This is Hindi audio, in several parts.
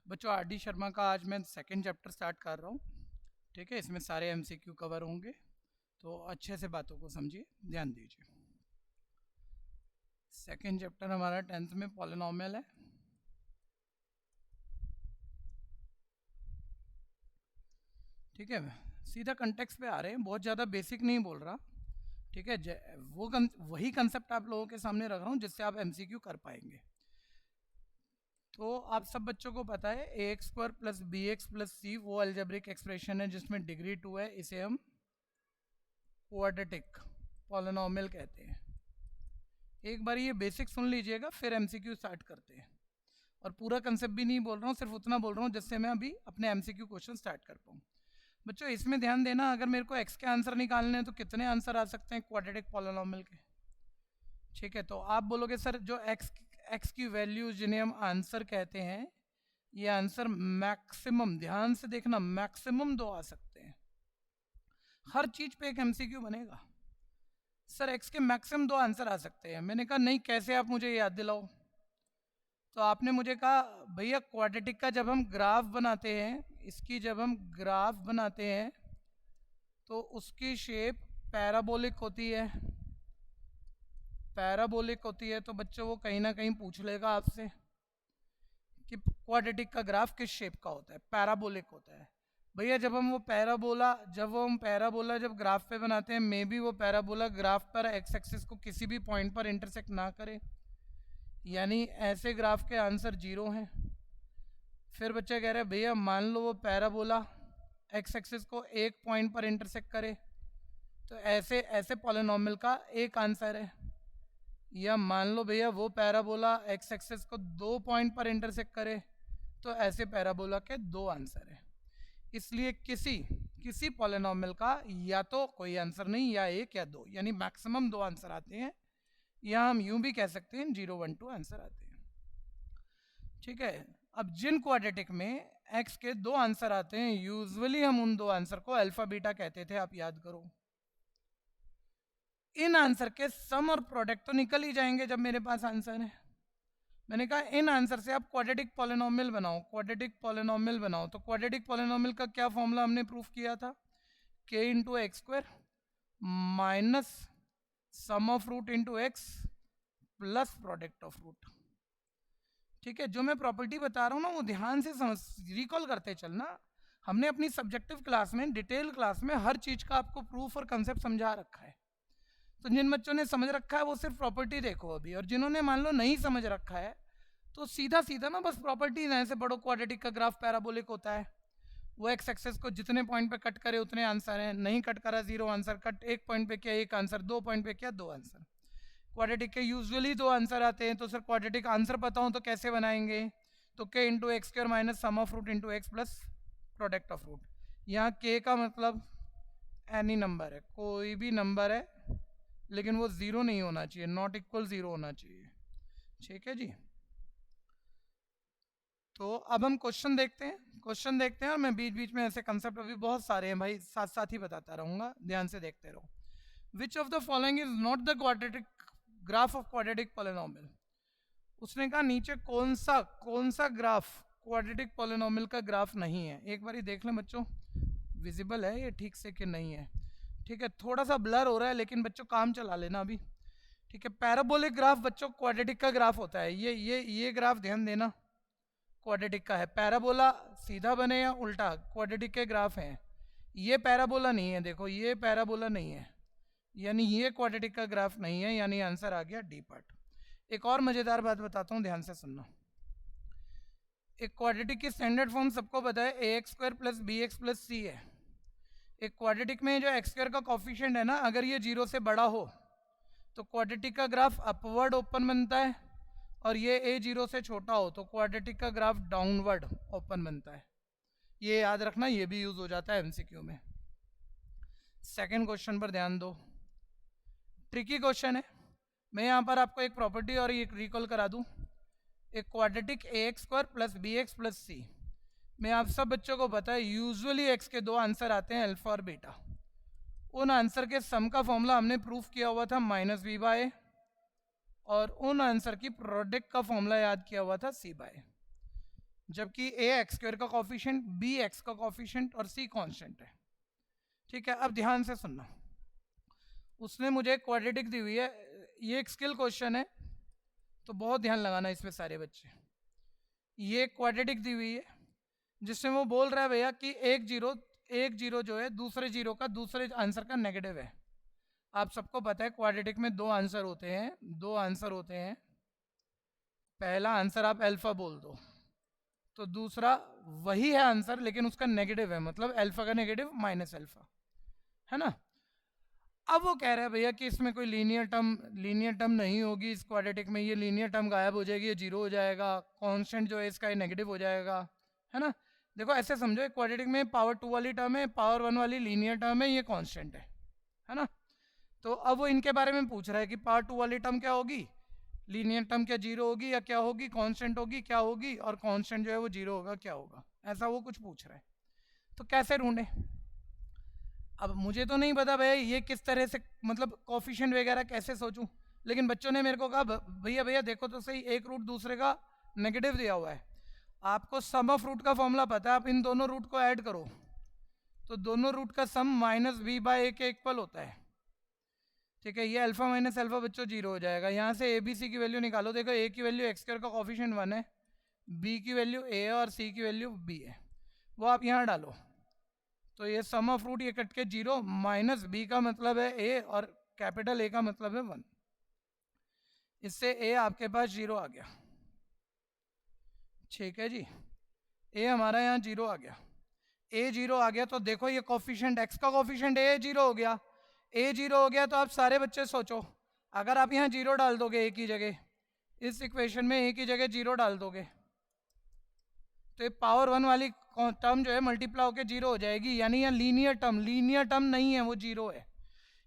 बच्चों आर डी शर्मा का आज मैं सेकंड चैप्टर स्टार्ट कर रहा हूँ। ठीक है, इसमें सारे एमसीक्यू कवर होंगे, तो अच्छे से बातों को समझिए, ध्यान दीजिए। सेकंड चैप्टर हमारा 10th में पॉलिनॉमियल है। ठीक है, सीधा कंटेक्स्ट पे आ रहे हैं, बहुत ज़्यादा बेसिक नहीं बोल रहा। ठीक है, वही कंसेप्ट आप लोगों के सामने रख रहा हूँ जिससे आप एमसीक्यू कर पाएंगे। तो आप सब बच्चों को पता है A x square plus B x plus C वो अलजेब्रिक एक्सप्रेशन है जिसमें डिग्री 2 है, इसे हम क्वाड्रेटिक पॉलिनॉमियल कहते हैं। एक बार ये बेसिक सुन लीजिएगा, फिर एमसीक्यू स्टार्ट करते हैं। और पूरा कंसेप्ट भी नहीं बोल रहा हूँ, सिर्फ उतना बोल रहा हूँ जिससे मैं अभी अपने एमसीक्यू क्वेश्चन स्टार्ट कर पाऊँ। बच्चों इसमें ध्यान देना, अगर मेरे को एक्स के आंसर निकालने हैं तो कितने आंसर आ सकते हैं क्वाड्रेटिक पॉलिनॉमियल के। ठीक है, तो आप बोलोगे सर जो एक्स की वैल्यूज जिन्हें हम आंसर कहते हैं, ये आंसर मैक्सिमम, ध्यान से देखना, मैक्सिमम 2 आ सकते हैं। हर चीज पे एक एमसीक्यू बनेगा। सर एक्स के मैक्सिमम 2 आंसर आ सकते हैं। मैंने कहा नहीं, कैसे, आप मुझे याद दिलाओ। तो आपने मुझे कहा भैया क्वाड्रेटिक का जब हम ग्राफ बनाते हैं, इसकी जब हम ग्राफ बनाते हैं तो उसकी शेप पैराबोलिक होती है। पैराबोलिक होती है तो बच्चों वो कहीं ना कहीं पूछ लेगा आपसे कि क्वाड्रेटिक का ग्राफ किस शेप का होता है। पैराबोलिक होता है भैया। जब हम पैराबोला जब ग्राफ पे बनाते हैं, मे बी वो पैराबोला ग्राफ पर एक्स एक्सिस को किसी भी पॉइंट पर इंटरसेक्ट ना करे, यानी ऐसे ग्राफ के आंसर 0 हैं। फिर बच्चे कह रहे हैं भैया मान लो वो पैराबोला एक्स एक्सिस को एक पॉइंट पर इंटरसेक्ट करे, तो ऐसे ऐसे पॉलिनॉमियल का एक आंसर है। या मान लो भैया वो पैराबोला एक्स एक्सिस को 2 पॉइंट पर इंटरसेक्ट करे, तो ऐसे पैराबोला के 2 आंसर है। इसलिए किसी पॉलिनॉमियल का या तो कोई आंसर नहीं, या 1 या 2, यानी मैक्सिमम 2 आंसर आते हैं, या हम यूं भी कह सकते हैं 0, 1, 2 आंसर आते हैं। ठीक है, अब जिन क्वाड्रेटिक में x के 2 आंसर आते हैं, यूजुअली हम उन 2 आंसर को अल्फा बीटा कहते थे, आप याद करो। इन आंसर के सम और प्रोडक्ट तो निकल ही जाएंगे जब मेरे पास आंसर है। मैंने कहा इन आंसर से आप क्वाड्रेटिक पॉलिनॉमियल बनाओ, क्वाड्रेटिक पॉलिनॉमियल बनाओ। तो क्वाड्रेटिक पॉलिनॉमियल का क्या फॉर्मूला हमने प्रूफ किया था, k into x square minus sum of root into x plus product of root. ठीक है, जो मैं प्रॉपर्टी बता रहा हूँ ना वो ध्यान से रिकॉल करते चलना। हमने अपनी सब्जेक्टिव क्लास में, डिटेल क्लास में हर चीज का आपको प्रूफ और कंसेप्ट समझा रखा है। तो जिन बच्चों ने समझ रखा है वो सिर्फ प्रॉपर्टी देखो अभी, और जिन्होंने मान लो नहीं समझ रखा है तो सीधा सीधा ना बस प्रॉपर्टी ऐसे पढ़ो। क्वाड्रेटिक का ग्राफ पैराबोलिक होता है, वो एक्स एक्सेस को जितने पॉइंट पे कट करे उतने आंसर हैं, नहीं कट करा 0 आंसर, कट एक पॉइंट पे किया 1 आंसर, 2 पॉइंट पे किया 2 आंसर। क्वाड्रेटिक के यूजुअली 2 आंसर आते हैं, तो सर क्वाड्रेटिक आंसर पता हो तो कैसे बनाएंगे, तो k into x square minus sum of root into x plus product of root. यहाँ k का मतलब एनी नंबर है, कोई भी नंबर है, लेकिन वो 0 नहीं होना चाहिए, नॉट इक्वल 0 होना चाहिए। ठीक है जी, तो अब हम क्वेश्चन देखते हैं और मैं बीच बीच में ऐसे कंसेप्ट अभी बहुत सारे हैं भाई, साथ साथ ही बताता रहूंगा, ध्यान से देखते रहो। Which of the following is not the quadratic graph of quadratic polynomial. उसने कहा नीचे कौन सा ग्राफ क्वाड्रेटिक पॉलिनॉमियल का ग्राफ नहीं है। एक बार देख लें बच्चों, विजिबल है ये ठीक से कि नहीं है। ठीक है, थोड़ा सा ब्लर हो रहा है, लेकिन बच्चों काम चला लेना अभी। ठीक है, पैराबोलिक ग्राफ बच्चों क्वाड्रेटिक का ग्राफ होता है। ये ग्राफ ध्यान देना क्वाड्रेटिक का है। पैराबोला सीधा बने या उल्टा, क्वाड्रेटिक के ग्राफ हैं। ये पैराबोला नहीं है, देखो ये पैराबोला नहीं है, यानी ये क्वाड्रेटिक का ग्राफ नहीं है, यानी आंसर आ गया डी पार्ट। एक और मजेदार बात बताता हूं, ध्यान से सुनना। एक क्वाड्रेटिक की स्टैंडर्ड फॉर्म सबको पता है, A x square plus B x plus C है। एक क्वाड्रेटिक में जो एक्स स्क्वायर का कॉफिशिएंट है ना, अगर ये 0 से बड़ा हो तो क्वाड्रेटिक का ग्राफ अपवर्ड ओपन बनता है, और ये ए 0 से छोटा हो तो क्वाड्रेटिक का ग्राफ डाउनवर्ड ओपन बनता है। ये याद रखना, ये भी यूज हो जाता है एमसीक्यू में। सेकंड क्वेश्चन पर ध्यान दो, ट्रिकी क्वेश्चन है। मैं यहाँ पर आपको एक प्रॉपर्टी और एक रिकॉल करा दूं। एक quadratic A x square plus B x plus C में आप सब बच्चों को पता है यूजुअली एक्स के 2 आंसर आते हैं, अल्फा और बीटा। उन आंसर के सम का फॉर्मूला हमने प्रूफ किया हुआ था माइनस बी बाय, और उन आंसर की प्रोडक्ट का फॉर्मूला याद किया हुआ था सी बाय। जबकि ए एक्स स्क्वायर का कॉफिशिएंट, बी एक्स का कॉफिशिएंट और सी कांस्टेंट है। ठीक है, अब ध्यान से सुनना। उसने मुझे क्वाड्रेटिक दी हुई है, ये एक स्किल क्वेश्चन है तो बहुत ध्यान लगाना इसमें सारे बच्चे। ये क्वाड्रेटिक दी हुई है जिसमें वो बोल रहा है भैया कि एक जीरो जो है दूसरे जीरो का दूसरे आंसर का नेगेटिव है। आप सबको पता है क्वाड्रेटिक में दो आंसर होते हैं। पहला आंसर आप अल्फा बोल दो तो दूसरा वही है आंसर लेकिन उसका नेगेटिव है, मतलब अल्फा का नेगेटिव माइनस अल्फा, है ना। अब वो कह रहा है भैया कि इसमें कोई लीनियर टर्म नहीं होगी, इस क्वाड्रेटिक में ये लीनियर टर्म गायब हो जाएगी, ये जीरो हो जाएगा, कांस्टेंट जो है इसका ये नेगेटिव हो जाएगा, है ना। देखो ऐसे समझो, क्वाड्रेटिक में पावर 2 वाली टर्म है, पावर 1 वाली लीनियर टर्म है, ये कांस्टेंट है ना। तो अब वो इनके बारे में पूछ रहा है कि पावर 2 वाली टर्म क्या होगी, लीनियर टर्म क्या जीरो होगी या क्या होगी, कांस्टेंट होगी क्या होगी, और कांस्टेंट जो है वो जीरो होगा क्या होगा, ऐसा वो कुछ पूछ रहा है। तो कैसे ढूंढे? अब मुझे तो नहीं पता भैया ये किस तरह से, मतलब कॉफिशिएंट वगैरह कैसे सोचूं, लेकिन बच्चों ने मेरे को कहा भैया देखो तो सही, एक रूट दूसरे का नेगेटिव दिया हुआ है, आपको सम ऑफ रूट का फॉर्मूला पता है, आप इन दोनों रूट को ऐड करो तो दोनों रूट का सम माइनस बी बाय ए के इक्वल होता है। ठीक है, ये अल्फा माइनस अल्फा बच्चों जीरो हो जाएगा। यहाँ से ए बी सी की वैल्यू निकालो, देखो ए की वैल्यू एक्स स्क्वायर का कॉफिशिएंट 1 है, बी की वैल्यू ए है और सी की वैल्यू बी है, वो आप यहाँ डालो तो ये सम ऑफ रूट ये कट के जीरो, माइनस बी का मतलब है ए और कैपिटल ए का मतलब है 1, इससे ए आपके पास जीरो आ गया। ठीक है जी, ए हमारा यहाँ जीरो आ गया, ए जीरो आ गया तो देखो ये कॉफिशिएंट एक्स का कॉफिशिएंट ए जीरो हो गया, ए जीरो हो गया तो आप सारे बच्चे सोचो, अगर आप यहाँ जीरो डाल दोगे ए की जगह, इस इक्वेशन में ए की जगह जीरो डाल दोगे तो ये पावर 1 वाली टर्म जो है मल्टीप्लाई होकर जीरो हो जाएगी, यानी यहाँ लीनियर टर्म नहीं है, वो जीरो है।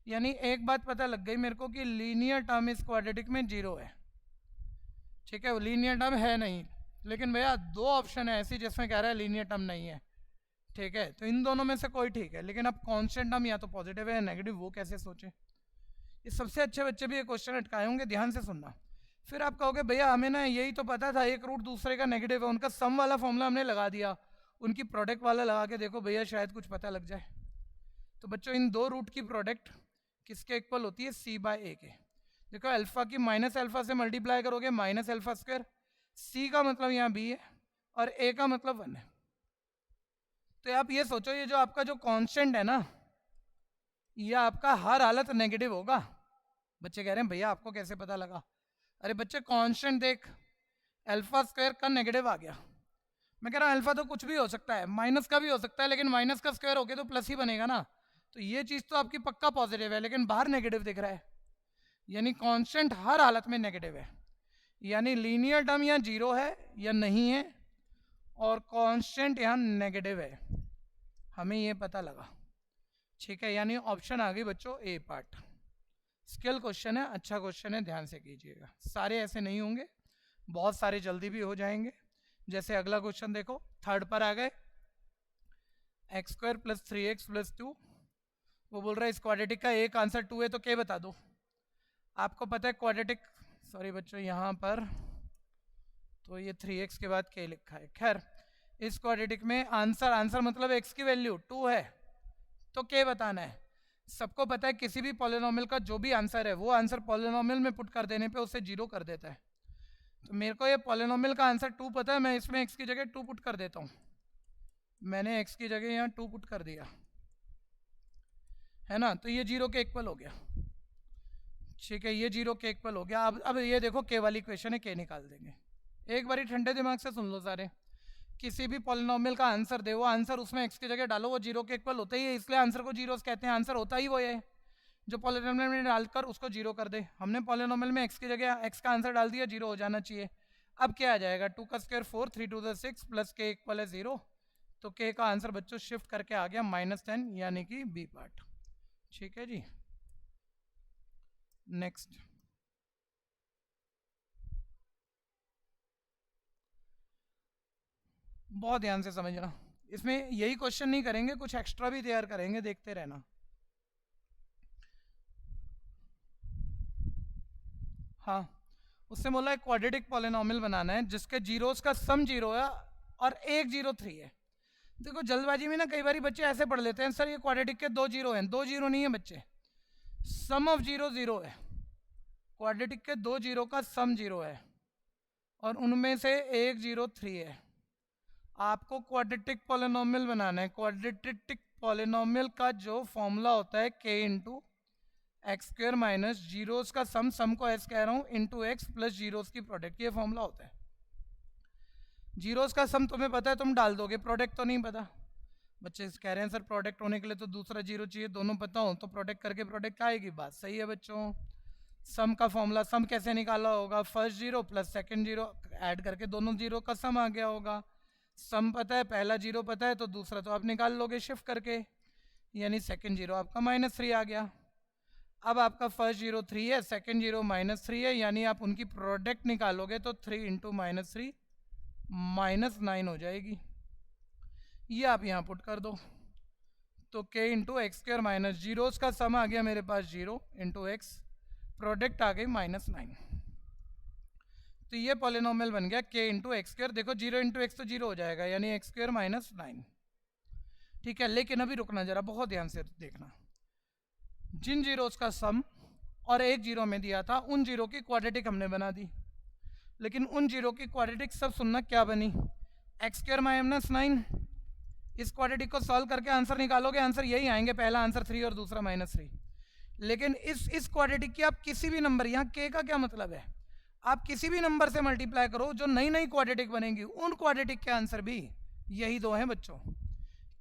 यानी एक बात पता लग गई मेरे को कि लीनियर टर्म इस क्वाड्रेटिक में जीरो है। ठीक है, वो लीनियर टर्म है नहीं, लेकिन भैया दो ऑप्शन है ऐसी जिसमें कह रहा है लीनियर टर्म नहीं है। ठीक है, तो इन दोनों में से कोई ठीक है, लेकिन अब कांस्टेंट टर्म या तो पॉजिटिव है या नेगेटिव, वो कैसे सोचे। ये सबसे अच्छे बच्चे भी ये क्वेश्चन अटकाए होंगे, ध्यान से सुनना। फिर आप कहोगे भैया हमें ना यही तो पता था एक रूट दूसरे का नेगेटिव है, उनका सम वाला फॉर्मूला हमने लगा दिया, उनकी प्रोडक्ट वाला लगा के देखो भैया शायद कुछ पता लग जाए। तो बच्चों इन दो रूट की प्रोडक्ट किसके इक्वल होती है, सी बाय ए के। देखो अल्फा की माइनस अल्फा से मल्टीप्लाई करोगे माइनस अल्फा स्क्वायर, सी का मतलब यहाँ बी है और ए का मतलब 1 है। तो आप ये सोचो ये जो आपका जो कांस्टेंट है ना, ये आपका हर हालत नेगेटिव होगा। बच्चे कह रहे हैं भैया आपको कैसे पता लगा? अरे बच्चे कांस्टेंट देख, अल्फा स्क्वायर का नेगेटिव आ गया, मैं कह रहा हूँ अल्फा तो कुछ भी हो सकता है, माइनस का भी हो सकता है, लेकिन माइनस का स्क्वायर होके तो प्लस ही बनेगा ना, तो ये चीज़ तो आपकी पक्का पॉजिटिव है, लेकिन बाहर नेगेटिव दिख रहा है, यानी कांस्टेंट हर हालत में नेगेटिव है, यानी लीनियर टर्म यहाँ जीरो है या नहीं है और कांस्टेंट यहाँ नेगेटिव है, हमें ये पता लगा। ठीक है, यानी ऑप्शन आ गई बच्चों ए पार्ट। स्किल क्वेश्चन है, अच्छा क्वेश्चन है, ध्यान से कीजिएगा, सारे ऐसे नहीं होंगे, बहुत सारे जल्दी भी हो जाएंगे। जैसे अगला क्वेश्चन देखो, थर्ड पर आ गए, x square plus 3x plus 2, वो बोल रहा है इस क्वाड्रेटिक का एक आंसर 2 है तो क्या बता दो। आपको पता है क्वाड्रेटिक, सॉरी बच्चों यहाँ पर तो ये 3x के बाद क्या लिखा है, खैर इस क्वाड्रेटिक में आंसर मतलब x की वैल्यू 2 है तो क्या बताना है। सबको पता है किसी भी पॉलिनोमियल का जो भी आंसर है वो आंसर पॉलिनोमियल में पुट कर देने पे उसे जीरो कर देता है। तो मेरे को ये पॉलिनोमियल का आंसर 2 पता है, मैं इसमें x की जगह 2 पुट कर देता हूँ, मैंने x की जगह यहाँ 2 पुट कर दिया है ना, तो ये जीरो के इक्वल हो गया। ठीक है, ये जीरो के इक्वल हो गया। अब ये देखो के वाली इक्वेशन है, के निकाल देंगे। एक बारी ठंडे दिमाग से सुन लो सारे, किसी भी पॉलिनोमियल का आंसर दे, वो आंसर उसमें x की जगह डालो, वो जीरो के इक्वल होता ही है, इसलिए आंसर को जीरो कहते हैं। आंसर होता ही वो है जो पॉलिनोमियल में डालकर उसको जीरो कर दे। हमने पॉलिनोमियल में x की जगह x का आंसर डाल दिया, जीरो हो जाना चाहिए। अब क्या आ जाएगा, 2 का स्क्वायर 4, 3 टू द 6 प्लस के इक्वल है 0, तो के का आंसर बच्चों शिफ्ट करके आ गया -10, यानी कि बी पार्ट। ठीक है जी, नेक्स्ट बहुत ध्यान से समझना, इसमें यही क्वेश्चन नहीं करेंगे, कुछ एक्स्ट्रा भी तैयार करेंगे, देखते रहना। हाँ, उससे बोला है क्वाड्रेटिक पॉलिनोमियल बनाना है जिसके जीरोस का सम जीरो है और 1 0 3 है। देखो जल्दबाजी में ना कई बार बच्चे ऐसे पढ़ लेते हैं सर ये क्वाड्रेटिक के 2 जीरो हैं। 2 जीरो नहीं है बच्चे, सम ऑफ जीरो जीरो है। क्वाड्रेटिक के 2 जीरो का सम जीरो है और उनमें से 1 0 3 है। आपको क्वाड्रेटिक पॉलिनोमियल बनाना है। क्वाड्रेटिक पॉलिनोमियल का जो फॉर्मूला होता है k into x square minus zeros का सम को एस कह रहा हूँ इंटू एक्स प्लस जीरोस की प्रोडक्ट, ये फॉर्मूला होता है। जीरोस का सम तुम्हें पता है, तुम डाल दोगे, प्रोडक्ट तो नहीं पता। बच्चे कह रहे हैं सर प्रोडक्ट होने के लिए तो दूसरा जीरो चाहिए, दोनों पता हो तो प्रोडक्ट करके प्रोडक्ट आएगी। बात सही है बच्चों। सम का फॉर्मूला, सम कैसे निकाला होगा, first zero plus second zero add करके दोनों जीरो का सम आ गया होगा। सम पता है, पहला जीरो पता है तो दूसरा तो आप निकाल लोगे शिफ्ट करके, यानी सेकंड जीरो आपका -3 आ गया। अब आपका फर्स्ट जीरो 3 है, सेकंड जीरो -3 है, यानी आप उनकी प्रोडक्ट निकालोगे तो 3 इंटू -3 -9 हो जाएगी। ये आप यहाँ पुट कर दो तो k into x square minus zeros का सम आ गया मेरे पास 0 इंटू एक्स, प्रोडक्ट आ गई -9। तो ये पॉलिनोमियल बन गया k इंटू एक्स स्क्वायर। देखो 0 इंटू एक्स तो 0 हो जाएगा, यानी एक्स स्क्वायर -9। ठीक है, लेकिन अभी रुकना जरा, बहुत ध्यान से देखना। जिन जीरोस का सम और एक जीरो में दिया था उन जीरो की क्वाड्रेटिक हमने बना दी, लेकिन उन जीरो की क्वाड्रेटिक सब सुनना क्या बनी, एक्स स्क्वायर -9। इस क्वाड्रेटिक को सॉल्व करके आंसर निकालोगे, आंसर यही आएंगे, पहला आंसर 3 और दूसरा -3। लेकिन इस क्वाड्रेटिक की आप किसी भी नंबर, यहाँ k का क्या मतलब है, आप किसी भी नंबर से मल्टीप्लाई करो, जो नई नई क्वाड्रेटिक बनेंगी उन क्वाड्रेटिक के आंसर भी यही दो हैं बच्चों।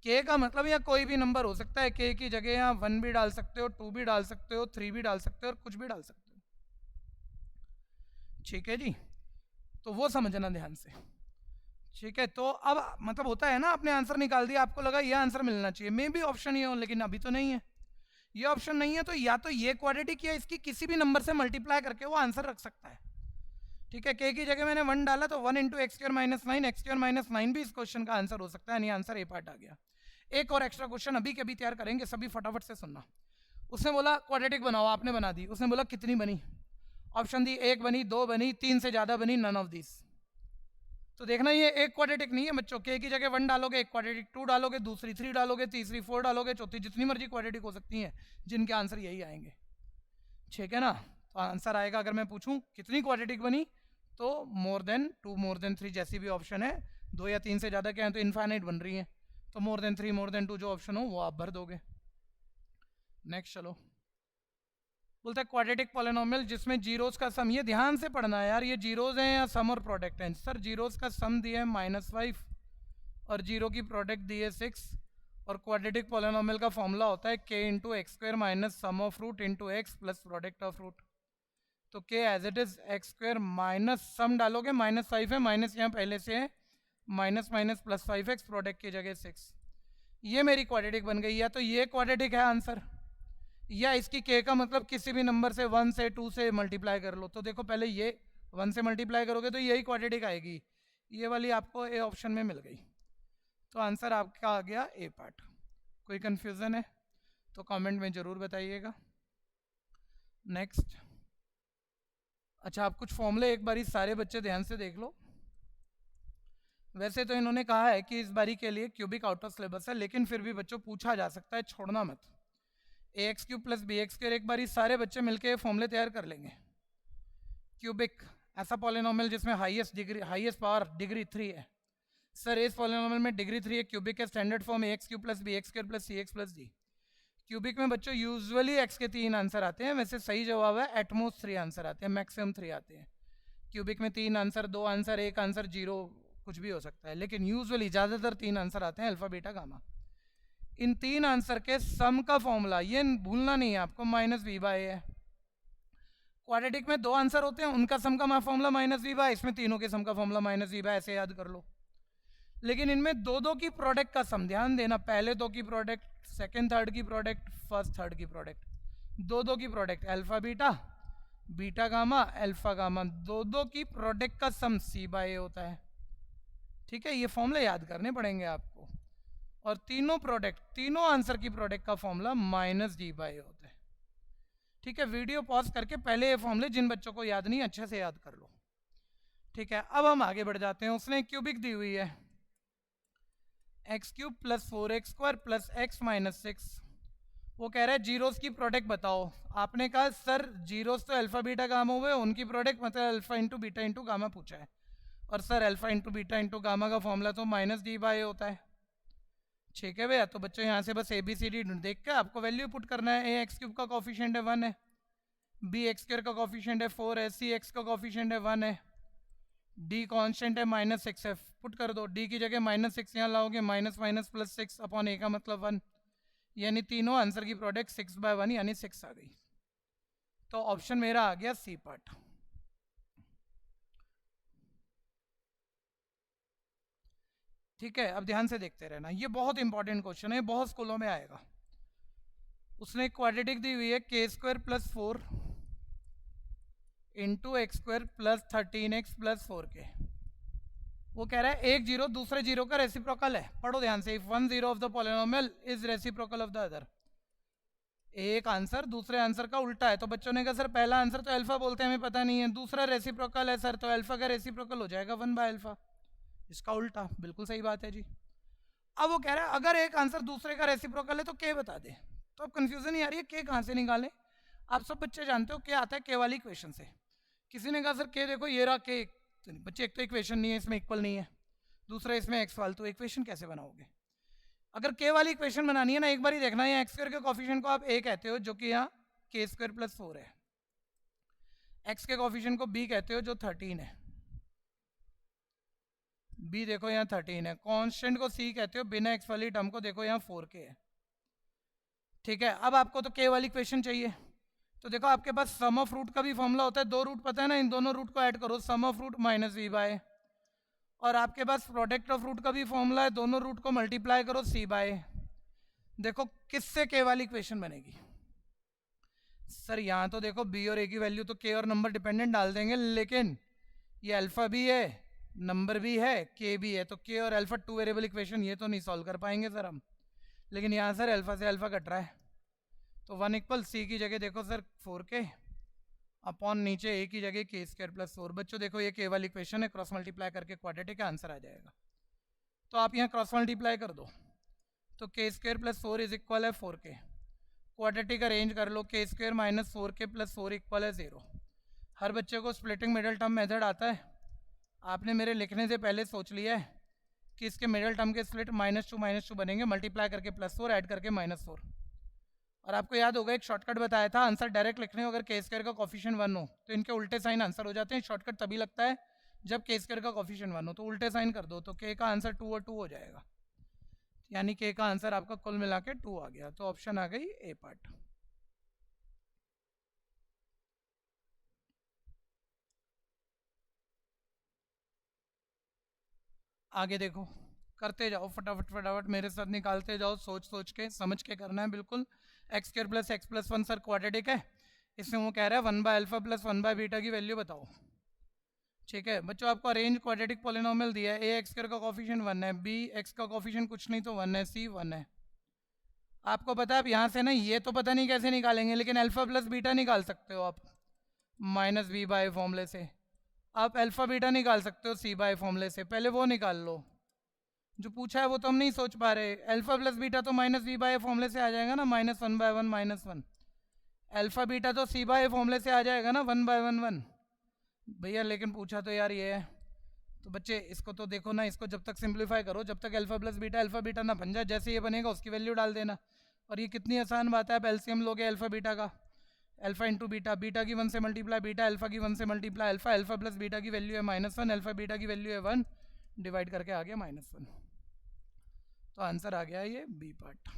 k का मतलब यहाँ कोई भी नंबर हो सकता है, k की जगह यहाँ 1 भी डाल सकते हो, 2 भी डाल सकते हो, 3 भी डाल सकते हो और कुछ भी डाल सकते हो। ठीक है जी, तो वो समझना ध्यान से। ठीक है, तो अब मतलब होता है ना, आपने आंसर निकाल दिया, आपको लगा ये आंसर मिलना चाहिए, मे भी ऑप्शन ये हो, लेकिन अभी तो नहीं है, ये ऑप्शन नहीं है, तो या तो ये क्वाड्रेटिक या इसकी किसी भी नंबर से मल्टीप्लाई करके वो आंसर रख सकता है। ठीक है, k की जगह मैंने 1 डाला तो 1 into x square -9, x square -9 भी इस क्वेश्चन का आंसर हो सकता है, यानी आंसर ए पार्ट आ गया। एक और एक्स्ट्रा क्वेश्चन अभी के अभी तैयार करेंगे, सभी फटाफट से सुनना। उसने बोला क्वाड्रेटिक बनाओ, आपने बना दी, उसने बोला कितनी बनी, ऑप्शन दी 1 बनी, 2 बनी, 3 से ज़्यादा बनी, नन ऑफ दिस। तो देखना ये एक क्वाड्रेटिक नहीं है बच्चों, k की जगह 1 डालोगे, एक क्वाड्रेटिक 2 डालोगे, दूसरी 3 डालोगे, तीसरी 4 डालोगे, चौथी जितनी मर्जी क्वाड्रेटिक हो सकती हैं, जिनके आंसर यही आएंगे। ठीक है ना, तो आंसर आएगा, अगर मैं पूछूं कितनी क्वाड्रेटिक बनी, तो मोर देन 2 मोर देन 3 जैसी भी ऑप्शन है, 2 या 3 से ज़्यादा क्या है तो इनफाइनाइट बन रही है, तो मोर देन 3 मोर देन 2 जो ऑप्शन हो वो आप भर दोगे। नेक्स्ट चलो, बोलता है क्वाड्रेटिक पॉलिनोमियल जिसमें जीरोस का सम, ये ध्यान से पढ़ना है यार, ये जीरोस हैं या सम और प्रोडक्ट हैं। सर जीरोस का सम दिया है -5 और जीरो की प्रोडक्ट दी है 6, और क्वाड्रेटिक पॉलिनोमियल का फॉर्मूला होता है k into x square minus sum of root into x plus product of root. तो k as it is x square minus sum डालोगे, -5 है, माइनस यहाँ पहले से है, माइनस +5x, प्रोडक्ट की जगह 6, ये मेरी क्वाड्रेटिक बन गई। या तो ये क्वाड्रेटिक है आंसर, या इसकी k का मतलब किसी भी नंबर से 1 से 2 से मल्टीप्लाई कर लो। तो देखो पहले ये 1 से मल्टीप्लाई करोगे तो यही क्वाड्रेटिक आएगी, ये वाली आपको ए ऑप्शन में मिल गई, तो आंसर आपका आ गया ए पार्ट। कोई कन्फ्यूज़न है तो कमेंट में ज़रूर बताइएगा। नेक्स्ट, अच्छा आप कुछ फॉर्मूले एक बारी सारे बच्चे ध्यान से देख लो। वैसे तो इन्होंने कहा है कि इस बारी के लिए क्यूबिक आउट ऑफ सिलेबस है, लेकिन फिर भी बच्चों पूछा जा सकता है, छोड़ना मत। ax³ प्लस bx² एक बारी सारे बच्चे मिलके फॉर्मूले तैयार कर लेंगे। क्यूबिक ऐसा पॉलिनोमियल जिसमें हाईएस्ट पावर डिग्री 3 है। सर इस पॉलिनोमियल में डिग्री 3 है, क्यूबिक है, standard form ax³ plus bx² plus cx plus d। Cubic में बच्चों यूजुअली x के 3 आंसर आते हैं, वैसे सही जवाब है एटमोस्ट 3 आंसर आते हैं, मैक्सिमम 3 आते हैं। क्यूबिक में 3 आंसर, 2 आंसर, 1 आंसर, 0 कुछ भी हो सकता है, लेकिन यूजुअली ज़्यादातर 3 आंसर आते हैं, अल्फा बीटा गामा। इन 3 आंसर के सम का फॉर्मूला ये भूलना नहीं है आपको, -v/a है। क्वाड्रेटिक में 2 आंसर होते हैं, उनका सम का फॉर्मूला -v/, इसमें तीनों के सम का फॉर्मूला -v/, ऐसे याद कर लो। लेकिन इनमें दो की प्रोडक्ट का सम, ध्यान देना, पहले 2 की प्रोडक्ट, सेकेंड थर्ड की प्रोडक्ट, फर्स्ट थर्ड की प्रोडक्ट, 2 की product, alpha beta, beta gamma, alpha gamma, 2 की प्रोडक्ट का सम c/a होता है। ठीक है, ये फॉर्मूले याद करने पड़ेंगे आपको। और तीनों प्रोडक्ट, तीनों आंसर की प्रोडक्ट का फॉर्मूला -d/a होता है। ठीक है, वीडियो पॉज करके पहले ये फॉर्मूले जिन बच्चों को याद नहीं अच्छे से याद कर लो। ठीक है, अब हम आगे बढ़ जाते हैं। उसने क्यूबिक दी हुई है, x cube plus 4x² plus x minus 6। वो कह रहा है जीरोस की प्रोडक्ट बताओ। आपने कहा सर जीरोस तो अल्फा बीटा गामा हुए, उनकी प्रोडक्ट मतलब alpha into beta into gamma पूछा है। और sir alpha into beta into gamma का फॉर्मूला तो -d/a होता है। ठीक है भैया, तो बच्चों यहाँ से बस ABCD देख के आपको वैल्यू पुट करना है। ए एक्स क्यूब का कॉफिशिएंट है 1 है, बी एक्स स्क्वायर का कॉफिशिएंट है 4 है, सी एक्स का कॉफिशिएंट है 1 है, डी कांस्टेंट है -6 है। पुट कर दो, डी की जगह -6 यहाँ लाओगे, minus minus plus 6 upon A का मतलब 1, यानी तीनों आंसर की प्रोडक्ट 6/1 यानी 6 आ गई। तो ऑप्शन मेरा आ गया सी पार्ट। ठीक है, अब ध्यान से देखते रहना, ये बहुत इंपॉर्टेंट क्वेश्चन है, बहुत स्कूलों में आएगा। उसने क्वाड्रेटिक दी हुई है k² plus 4 into x² plus 13x plus 4k। वो कह रहा है एक जीरो दूसरे जीरो का रेसिप्रोकल है। पढ़ो ध्यान से, if one zero of the polynomial is reciprocal of the other. एक आंसर दूसरे आंसर का उल्टा है। तो बच्चों ने कहा सर पहला आंसर तो अल्फा बोलते हैं हमें पता नहीं है, दूसरा रेसिप्रोकल है सर, तो अल्फा का रेसिप्रोकल हो जाएगा 1/अल्फा, इसका उल्टा। बिल्कुल सही बात है जी। अब वो कह रहा है अगर एक आंसर दूसरे का रेसिप्रोकल है तो के बता दे। तो अब कंफ्यूजन नहीं आ रही है के कहाँ से निकालें। आप सब बच्चे जानते हो क्या आता है के वाली इक्वेशन से। किसी ने कहा सर के देखो ये रहा के, तो बच्चे एक तो इक्वेशन नहीं है, इसमें इक्वल नहीं है, दूसरा इसमें एक्स फालतू, इक्वेशन कैसे बनाओगे। अगर के वाली इक्वेशन बनानी है ना, एक बार ही देखना है एक्स स्क्वायर के कॉफिशिएंट को आप ए कहते हो जो कि यहाँ k² प्लस 4 है, एक्स के कॉफिशिएंट को बी कहते हो जो 13 है, बी देखो यहाँ 13 है, कांस्टेंट को सी कहते हो, बिना एक्स वाली टर्म को देखो यहाँ 4k है। ठीक है, अब आपको तो के वाली इक्वेशन चाहिए, तो देखो आपके पास सम ऑफ रूट का भी फॉर्मूला होता है, दो रूट पता है ना, इन दोनों रूट को ऐड करो, सम ऑफ रूट -v/, और आपके पास प्रोडक्ट ऑफ रूट का भी फॉर्मूला है, दोनों रूट को मल्टीप्लाई करो c/। देखो किससे के वाली इक्वेशन बनेगी। सर यहाँ तो देखो बी और ए की वैल्यू तो के और नंबर डिपेंडेंट डाल देंगे, लेकिन ये अल्फा भी है नंबर भी है के भी है, तो के और अल्फा 2 वेरिएबल इक्वेशन ये तो नहीं सॉल्व कर पाएंगे सर हम। लेकिन यहाँ सर अल्फा से अल्फा कट रहा है, तो 1 इक्वल सी की जगह देखो सर 4k अपॉन नीचे ए की जगह k² प्लस 4। बच्चों देखो ये के वाली इक्वेशन है, क्रॉस मल्टीप्लाई करके क्वाड्रेटिक का आंसर आ जाएगा। तो आप यहाँ क्रॉस मल्टीप्लाई कर दो, तो k² प्लस 4 इज इक्वल है 4k, क्वाड्रेटिक अरेंज कर लो, k² minus 4k plus 4 equal है 0। हर बच्चे को स्प्लिटिंग मिडल टर्म मेथड आता है, आपने मेरे लिखने से पहले सोच लिया है कि इसके मिडल टर्म के स्प्लिट -2 बनेंगे, मल्टीप्लाई करके +4 ऐड करके -4। और आपको याद होगा एक शॉर्टकट बताया था, आंसर डायरेक्ट लिखने हो अगर k² का कॉफिशिएंट 1 हो तो इनके उल्टे साइन आंसर हो जाते हैं। शॉर्टकट तभी लगता है जब k² का कॉफिशिएंट 1 हो, तो उल्टे साइन कर दो तो k का आंसर 2 और 2 हो जाएगा, यानी k का आंसर आपका कुल मिला के 2 आ गया। तो ऑप्शन आ गई ए पार्ट। आगे देखो, करते जाओ फटाफट फटाफट मेरे साथ निकालते जाओ, सोच सोच के समझ के करना है बिल्कुल। x² plus x plus 1 sir quadratic है, इसमें वो कह रहा है 1/अल्फा प्लस 1/बीटा की वैल्यू बताओ। ठीक है बच्चों, आपको अरेंज क्वाड्रेटिक पॉलिनोमियल दिया है, a x² का कॉफिशिएंट 1 है, b x का कॉफिशिएंट कुछ नहीं तो 1 है, c 1 है। आपको पता है आप यहाँ से ना ये तो पता नहीं कैसे निकालेंगे, लेकिन अल्फा प्लस बीटा निकाल सकते हो आप -v/, फॉर्मूले से। आप अल्फा बीटा निकाल सकते हो c/, फॉर्मूले से। पहले वो निकाल लो जो पूछा है, वो तो हम नहीं सोच पा रहे। अल्फा प्लस बीटा तो -v/, फॉर्मूले से आ जाएगा ना, -1/1 -1। अल्फा बीटा तो c/, फॉर्मूले से आ जाएगा ना, 1/1 1। भैया लेकिन पूछा तो यार ये है, तो बच्चे इसको तो देखो ना, इसको जब तक सिंप्लीफाई करो, जब तक अल्फा बीटा ना बन जाए, जैसे ये बनेगा उसकी वैल्यू डाल देना। और ये कितनी आसान बात है, आप एलसीएम लोगे अल्फा बीटा का, अल्फा इंटू बीटा, बीटा की 1 से मल्टीप्लाई बीटा, अल्फा की 1 से multiply alpha, alpha plus beta की वैल्यू है -1, अल्फा बीटा की वैल्यू है 1, डिवाइड करके आ गया -1। तो आंसर आ गया ये बी पार्ट।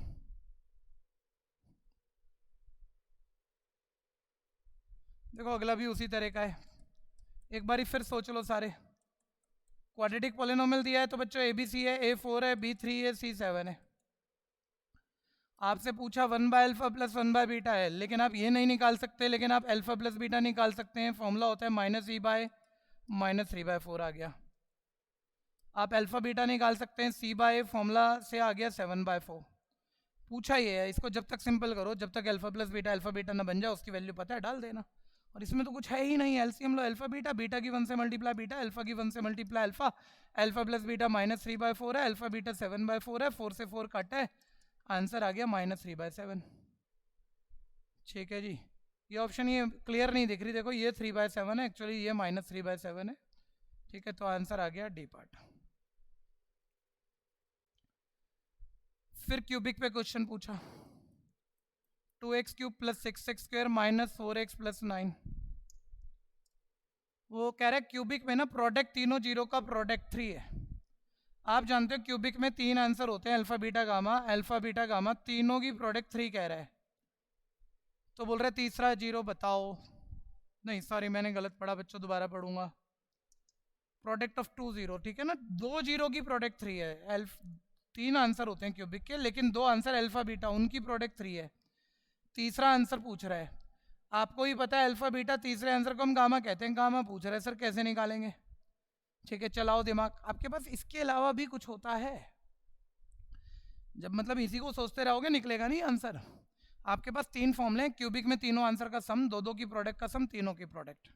देखो अगला भी उसी तरह का है, एक बारी फिर सोच लो सारे। क्वाड्रेटिक पॉलिनोमियल दिया है तो बच्चों ABC है, A4 है, B3 है, C7 है। आपसे पूछा 1/अल्फा प्लस 1/बीटा है, लेकिन आप ये नहीं निकाल सकते, लेकिन आप अल्फा प्लस बीटा निकाल सकते हैं। फॉर्मूला होता है -e/, -3/4 आ गया। आप अल्फा बीटा निकाल सकते हैं, c/, फॉर्मूला से आ गया 7/4। पूछा ये है, इसको जब तक सिंपल करो, जब तक अल्फा प्लस बीटा ना बन जाए, उसकी वैल्यू पता है डाल देना। और इसमें तो कुछ है ही नहीं, एलसीएम लो अल्फा बीटा, बीटा की 1 से मल्टीप्लाई बीटा, अल्फा की 1 से multiply alpha, alpha plus beta -3/4 है, अल्फा बीटा 7/4 है, 4 से 4 कट है, आंसर आ गया -3/7। ठीक है जी, ये ऑप्शन ये क्लियर नहीं दिख रही, देखो ये 3/7 है, एक्चुअली ये -3/7 है। ठीक है, तो आंसर आ गया डी पार्ट। फिर क्यूबिक पे क्वेश्चन पूछा, 2x³ + 6x² - 4x + 9। वो कह रहे क्यूबिक में ना प्रोडक्ट तीनों जीरो का प्रोडक्ट 3 है। आप जानते हो क्यूबिक में 3 आंसर होते हैं, अल्फा बीटा गामा, तीनों की प्रोडक्ट 3 कह रहा है। तो बोल रहे तीसरा जीरो बताओ, नहीं सॉरी मैंने गलत पढ़ा बच्चों, दोबारा पढ़ूंगा। प्रोडक्ट ऑफ 2 0, ठीक है ना, 2 जीरो की प्रोडक्ट 3 है। 3 आंसर होते हैं क्यूबिक के, लेकिन 2 आंसर अल्फा बीटा, उनकी प्रोडक्ट 3 है। तीसरा आंसर पूछ रहा है, आपको ही पता है अल्फा बीटा, तीसरे आंसर को हम गामा कहते हैं, गामा पूछ रहा है सर कैसे निकालेंगे। ठीक है, चलाओ दिमाग, आपके पास इसके अलावा भी कुछ होता है, जब मतलब इसी को सोचते रहोगे निकलेगा नहीं आंसर। आपके पास 3 फॉर्मूले हैं क्यूबिक में, तीनों आंसर का सम, दो की प्रोडक्ट का सम, तीनों की प्रोडक्ट।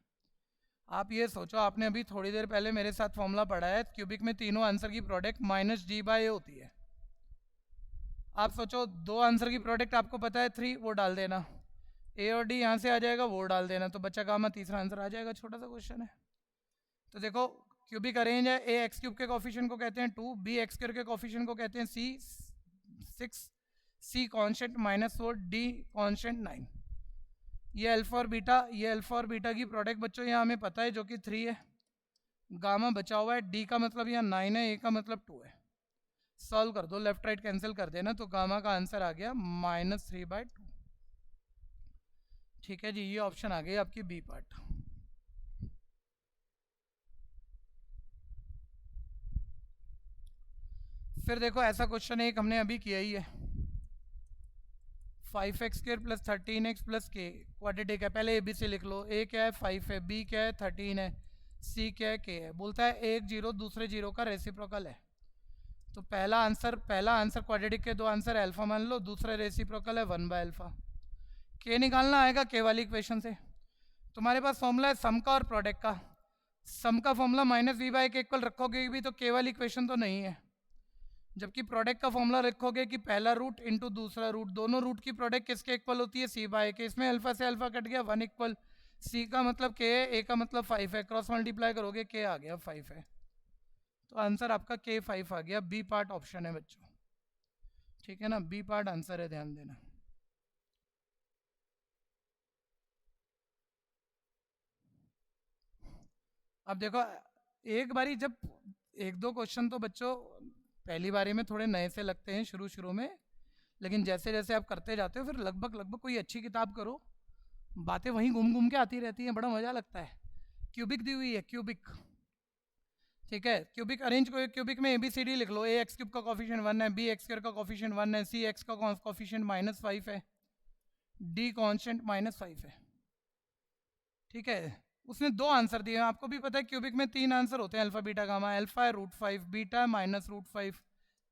आप ये सोचो, आपने अभी थोड़ी देर पहले मेरे साथ फॉर्मूला पढ़ा है, क्यूबिक में तीनों आंसर की प्रोडक्ट -g/a होती है। आप सोचो 2 आंसर की प्रोडक्ट आपको पता है 3, वो डाल देना, ए और डी यहाँ से आ जाएगा, वो डाल देना, तो बच्चा गामा, तीसरा आंसर आ जाएगा। छोटा सा क्वेश्चन है। तो देखो क्यूबिक अरेंज है, ए x³ के कॉफिशिएंट को कहते हैं 2, बी x² के कॉफिशिएंट को कहते हैं 6, सी कॉन्स्टेंट -4, डी कॉन्स्टेंट 9। ये अल्फा और बीटा की प्रोडक्ट बच्चों यहाँ हमें पता है जो कि 3 है, गामा बचा हुआ है, डी का मतलब यहाँ 9 है, ए का मतलब 2 है। सॉल्व कर दो, लेफ्ट राइट कैंसिल कर देना, तो गामा का आंसर आ गया -3/2। ठीक है जी, ये ऑप्शन आ गई आपकी बी पार्ट। फिर देखो ऐसा क्वेश्चन एक हमने अभी किया ही है, 5x² + 13x + k क्वाड्रेटिक है। पहले ए बी सी लिख लो, ए क्या है 5 है, बी क्या है 13 है, सी क्या है k है। बोलता है एक जीरो दूसरे जीरो का रेसिप्रोकल है। तो पहला आंसर क्वाड्रेटिक के 2 आंसर अल्फा मान लो, दूसरा रेसिप्रोकल है 1/अल्फा। के निकालना आएगा के वाली इक्वेशन से। तुम्हारे पास फॉर्मूला है सम का और प्रोडक्ट का, सम का फॉर्मूला -v/a के इक्वल रखोगे भी तो के वाली इक्वेशन तो नहीं है, जबकि प्रोडक्ट का फॉर्मूला रखोगे कि पहला रूट इंटू दूसरा रूट, दोनों रूट की प्रोडक्ट किसके इक्वल होती है, c/a के। इसमें अल्फा से अल्फा कट गया, 1 इक्वल, c का मतलब k है, a का मतलब 5 है, क्रॉस मल्टीप्लाई करोगे k आ गया 5 है, तो आंसर आपका k 5 आ गया। बी पार्ट ऑप्शन है बच्चों, ठीक है ना, बी पार्ट आंसर है, ध्यान देना। अब देखो एक बारी जब 1-2 क्वेश्चन तो बच्चों पहली बारी में थोड़े नए से लगते हैं शुरू में, लेकिन जैसे जैसे आप करते जाते हो फिर लगभग कोई अच्छी किताब करो, बातें वहीं घूम के आती रहती हैं, बड़ा मज़ा लगता है। क्यूबिक दी हुई है, क्यूबिक, ठीक है, क्यूबिक अरेंज को क्यूबिक में ABCD लिख लो, a x³ का कॉफिशिएंट 1 है, b x² का कॉफिशिएंट 1 है, c x का कॉफिशिएंट -5 है, d कॉन्स्टेंट -5 है। ठीक है, उसने 2 आंसर दिए हैं, आपको भी पता है क्यूबिक में 3 आंसर होते हैं, अल्फा बीटा गामा, अल्फा है √5, बीटा है -√5,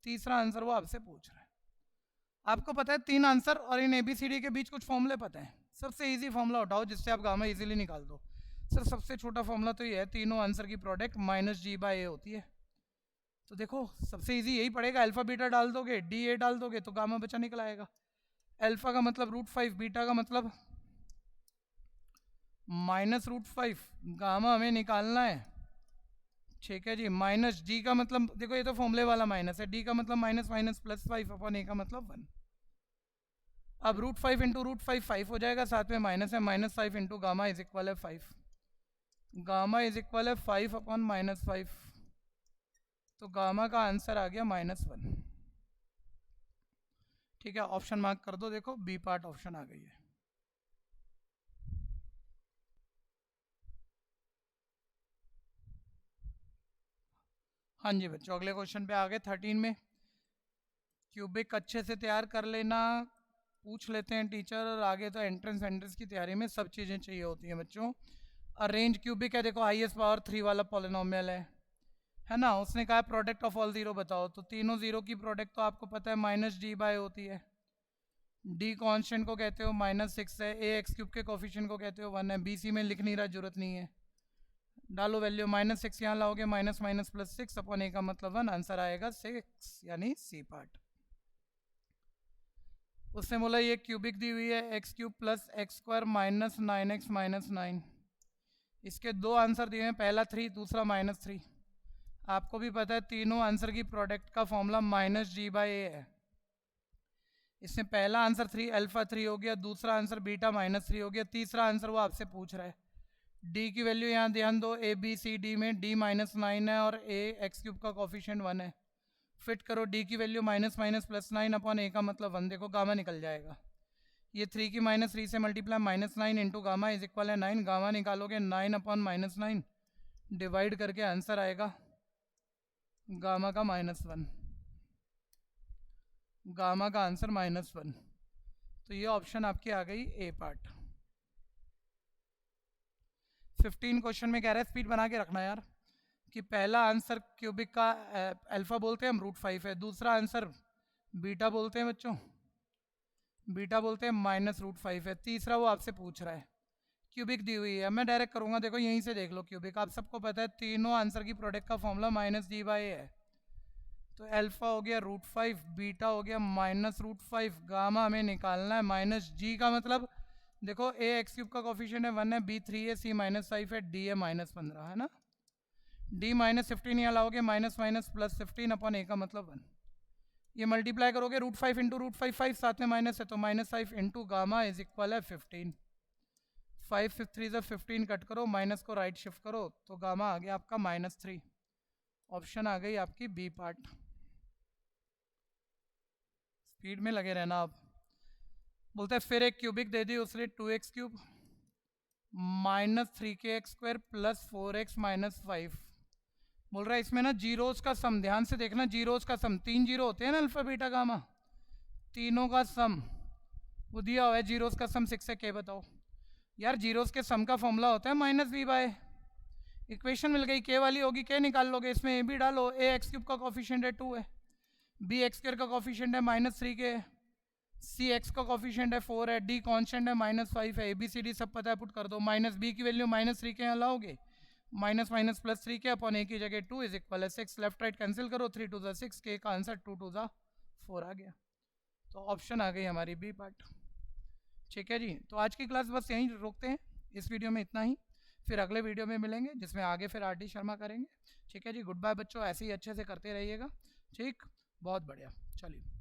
तीसरा आंसर वो आपसे पूछ रहा है। आपको पता है 3 आंसर और इन ABCD के बीच कुछ फॉर्मूले पता है। सबसे इजी फॉर्मूला उठाओ जिससे आप गामा इजीली निकाल दो। सर सबसे छोटा फॉर्मूला तो ये है, तीनों आंसर की प्रोडक्ट -g/a होती है। तो देखो सबसे इजी यही पड़ेगा, अल्फा बीटा डाल दोगे, डी ए डाल दोगे तो गामा बचा निकल आएगा। अल्फा का मतलब √5, बीटा का मतलब -√5, गामा हमें निकालना है। ठीक है जी, माइनस डी का मतलब देखो ये तो फॉर्मूले वाला माइनस है, डी का मतलब -, +5 अपॉन ए का मतलब 1। अब √5 इंटू √5 5 हो जाएगा, साथ में माइनस है, -5 इंटू गामा इज इक्वल है 5, गामा इज इक्वल है 5 अपॉन -5, तो गामा का आंसर आ गया -1। ठीक है, ऑप्शन मार्क कर दो, देखो बी पार्ट ऑप्शन आ गई है। हाँ जी बच्चों, अगले क्वेश्चन पे आ गए 13 में। क्यूबिक अच्छे से तैयार कर लेना, पूछ लेते हैं टीचर, और आगे तो एंट्रेंस की तैयारी में सब चीज़ें चाहिए होती हैं बच्चों। अरेंज क्यूबिक है, देखो हाईएस्ट पावर 3 वाला पॉलिनोमियल है ना, उसने कहा प्रोडक्ट ऑफ ऑल जीरो बताओ, तो तीनों जीरो की प्रोडक्ट तो आपको पता है -g/a होती है। डी कांस्टेंट को कहते हो -6 है, ए एक्स क्यूब के कोफिशिएंट को कहते हो 1 है, बी सी में लिख नहीं रहा, जरूरत नहीं है, डालो वैल्यू -6 यहाँ लाओगे, minus minus plus 6 upon A का मतलब 1, आंसर आएगा 6 यानी सी पार्ट। उसने बोला ये क्यूबिक दी हुई है x cube plus x square minus 9x minus 9, इसके दो आंसर दिए हैं, पहला 3 दूसरा -3। आपको भी पता है तीनों आंसर की प्रोडक्ट का फॉर्मूला -g/a है। इसमें पहला आंसर 3 अल्फा 3 हो गया, दूसरा आंसर बीटा -3 हो गया, तीसरा आंसर वो आपसे पूछ रहा है। डी की वैल्यू यहाँ ध्यान दो, ए बी सी डी में डी -9 है और ए एक्स क्यूब का कोफिशिएंट 1 है। फिट करो डी की value minus minus plus 9 upon A का मतलब 1, देखो गामा निकल जाएगा। ये 3 की -3 से multiply -9 into gamma is equal है 9, गामा निकालोगे 9 अपॉन -9 डिवाइड करके आंसर आएगा गामा का -1, गामा का आंसर -1। तो ये ऑप्शन आपकी आ गई ए पार्ट। 15 क्वेश्चन में कह रहा है स्पीड बना के रखना यार, कि पहला आंसर क्यूबिक का अल्फा बोलते हैं हम √5 है, दूसरा आंसर बीटा बोलते हैं बच्चों, बीटा बोलते हैं -√5 है, तीसरा वो आपसे पूछ रहा है। क्यूबिक दी हुई है, मैं डायरेक्ट करूंगा, देखो यहीं से देख लो क्यूबिक, आप सबको पता है तीनों आंसर की प्रोडक्ट का फॉर्मूला -g/a है। तो अल्फा हो गया √5, बीटा हो गया -√5, गामा हमें निकालना है -g का मतलब देखो ए एक्स क्यूब का कोफिशिएंट है 1 है, बी 3 है, सी -5 है, डी है -15 है ना, डी -15 यहाँ लाओगे, minus minus plus 15 upon A का मतलब 1, ये मल्टीप्लाई करोगे √5 इंटू √5 5 साथ में माइनस है तो -5 इंटू गामा इज इक्वल है 15, 5 6 3 से 15 कट करो, माइनस को राइट शिफ्ट करो तो गामा आ गया आपका -3। ऑप्शन आ गई आपकी बी पार्ट। स्पीड में लगे रहना आप। बोलते हैं फिर एक क्यूबिक दे दी उसने 2x cube -3kx² plus 4x -5, बोल रहा है इसमें ना जीरोस का सम, ध्यान से देखना, जीरोस का सम, 3 जीरो होते हैं ना अल्फा बीटा गामा, तीनों का सम वो दिया हुआ है, जीरोस का सम 6 है, के बताओ यार, जीरोस के सम का फॉर्मूला होता है -v/, इक्वेशन मिल गई, के वाली होगी, के निकाल लोगे, इसमें ए भी डालो, ए एक्स क्यूब का कोफिशिएंट है 2 है, बी एक्स² का कोफिशिएंट है -3k, सी एक्स का कोफिशिएंट है 4 है, डी कांस्टेंट है -5 है, ए बी सी डी सब पता है, पुट कर दो, -b की वैल्यू -3k यहाँ लाओगे, minus minus plus 3k upon A की जगह 2 इज इक्वल है 6, लेफ्ट राइट कैंसिल करो, 3 2 6, के का आंसर 2 2 4 आ गया। तो ऑप्शन आ गई हमारी बी पार्ट। ठीक है जी, तो आज की क्लास बस यहीं रोकते हैं, इस वीडियो में इतना ही, फिर अगले वीडियो में मिलेंगे जिसमें आगे फिर आर.डी. शर्मा करेंगे। ठीक है जी, गुड बाय बच्चों, ऐसे ही अच्छे से करते रहिएगा। ठीक, बहुत बढ़िया, चलिए।